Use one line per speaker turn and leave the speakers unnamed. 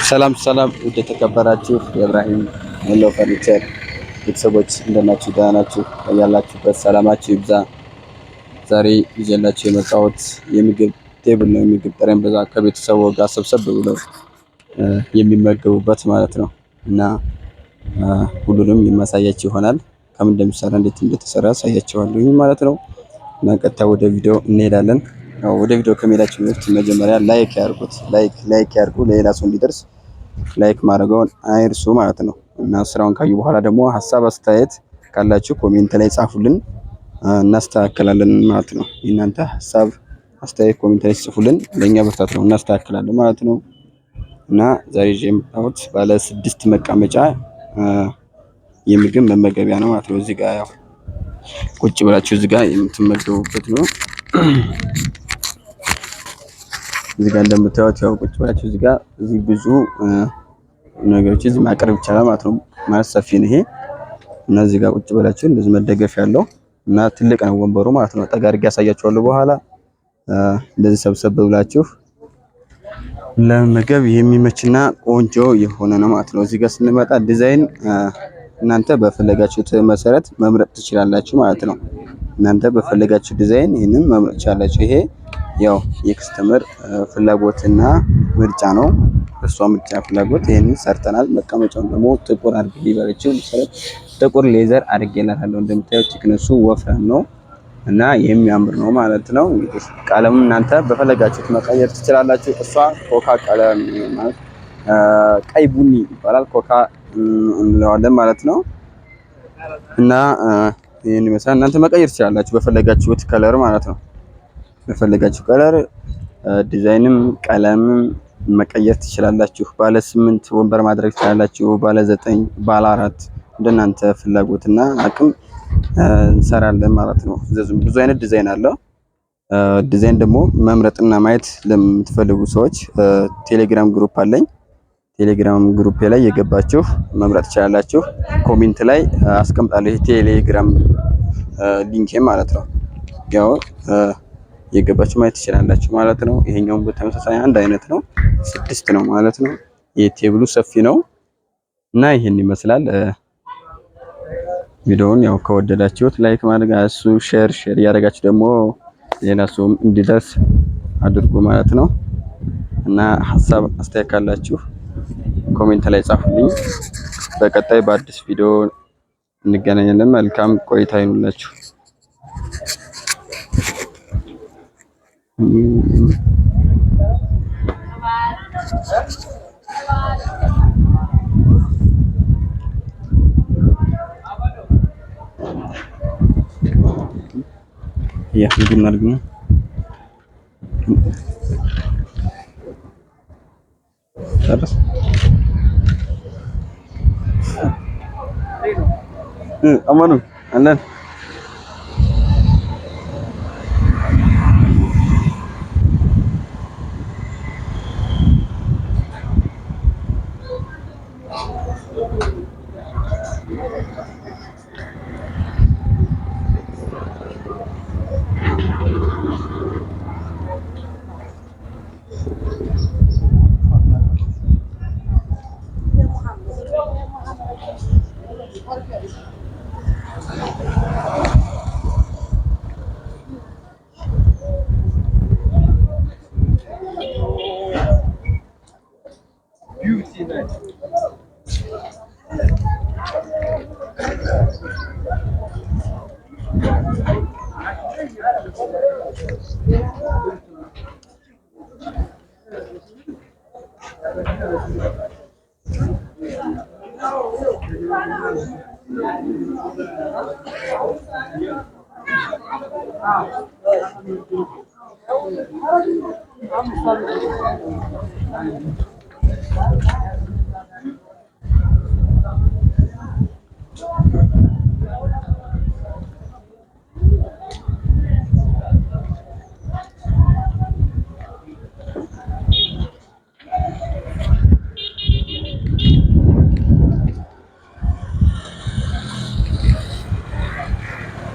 ሰላም ሰላም ውድ የተከበራችሁ የኢብራሂም ሄሎ ፈርኒቸር ቤተሰቦች እንደናችሁ ደህና ናችሁ? ያላችሁበት ሰላማችሁ ይብዛ። ዛሬ ይዤላችሁ የመጣሁት የምግብ ቴብል ነው። የምግብ ጠረጴዛ ከቤተሰቡ ጋር ሰብሰብ ብለው የሚመገቡበት ማለት ነው እና ሁሉንም የማሳያችሁ ይሆናል። ከምን እንደሚሰራ እንዴት እንደተሰራ ያሳያችኋለሁ ማለት ነው እና ቀጥታ ወደ ቪዲዮ እንሄዳለን። ወደ ቪዲዮ ከመሄዳችን በፊት መጀመሪያ ላይክ ያርጉት። ላይክ ያርጉ ለሌላ ሰው እንዲደርስ ላይክ ማድረግዎን አይርሱ ማለት ነው እና ስራውን ካዩ በኋላ ደግሞ ሀሳብ አስተያየት ካላችሁ ኮሜንት ላይ ጻፉልን፣ እናስተካክላለን ማለት ነው። እናንተ ሀሳብ አስተያየት ኮሜንት ላይ ጽፉልን፣ ለኛ ብርታት ነው፣ እናስተካክላለን ማለት ነው እና ዛሬ ይዤ የመጣሁት ባለ 6 መቀመጫ የምግብ መመገቢያ ነው ማለት ነው። እዚህ ጋር ያው ቁጭ ብላችሁ እዚህ ጋር የምትመገቡበት ነው። እዚህ ጋር እንደምታዩት ያው ቁጭ ብላችሁ እዚህ ጋር እዚህ ብዙ ነገሮች እዚህ ማቅረብ ይቻላል ማለት ነው። ማለት ሰፊ ነው ይሄ እና እዚህ ጋር ቁጭ ብላችሁ እንደዚህ መደገፍ ያለው እና ትልቅ ነው ወንበሩ ማለት ነው። ጠጋ አድርጌ ያሳያችኋለሁ በኋላ። እንደዚህ ሰብሰብ ብላችሁ ለመመገብ የሚመችና ቆንጆ የሆነ ነው ማለት ነው። እዚህ ጋር ስንመጣ ዲዛይን እናንተ በፈለጋችሁት መሰረት መምረጥ ትችላላችሁ ማለት ነው። እናንተ በፈለጋችሁ ዲዛይን ይሄንን መምረጥ ትችላላችሁ። ይሄ ያው የከስተመር ፍላጎትና ምርጫ ነው። እሷ ምርጫ ፍላጎት ይሄንን ሰርተናል። መቀመጫውን ደግሞ ጥቁር አድርጌ ሊበለችው መሰረት ጥቁር ሌዘር አድርጌላታለሁ። እንደምታዩት ቲክነሱ ወፍራም ነው እና የሚያምር ነው ማለት ነው። እንግዲህ ቀለሙን እናንተ በፈለጋችሁት መቀየር ትችላላችሁ። እሷ ኮካ ቀለም ማለት ቀይ ቡኒ ይባላል፣ ኮካ እንለዋለን ማለት ነው እና ይሄን ይመስላል። እናንተ መቀየር ትችላላችሁ በፈለጋችሁት ከለር ማለት ነው። በፈለጋችሁ ከለር ዲዛይንም ቀለምም መቀየር ትችላላችሁ። ባለ 8 ወንበር ማድረግ ትችላላችሁ። ባለ 9፣ ባለ 4 እንደናንተ ፍላጎትና አቅም እንሰራለን ማለት ነው። ብዙ አይነት ዲዛይን አለው። ዲዛይን ደግሞ መምረጥና ማየት ለምትፈልጉ ሰዎች ቴሌግራም ግሩፕ አለኝ። ቴሌግራም ግሩፕ ላይ የገባችሁ መምረጥ ትችላላችሁ። ኮሜንት ላይ አስቀምጣለሁ የቴሌግራም ሊንክ ማለት ነው። ያው የገባችሁ ማየት ትችላላችሁ ማለት ነው። ይሄኛው በተመሳሳይ አንድ አይነት ነው፣ 6 ነው ማለት ነው። የቴብሉ ሰፊ ነው እና ይሄን ይመስላል። ቪዲዮውን ያው ከወደዳችሁት ላይክ ማድረግ እሱ ሼር ያደረጋችሁ ደግሞ ሌላ ሰውም እንዲደርስ አድርጉ ማለት ነው እና ሀሳብ አስተያየት ካላችሁ ኮሜንት ላይ ጻፉልኝ። በቀጣይ በአዲስ ቪዲዮ እንገናኛለን። መልካም ቆይታ ይሁንላችሁ። يا أخي قلنا لكم خلاص أمانو أهلا beauty night. I'm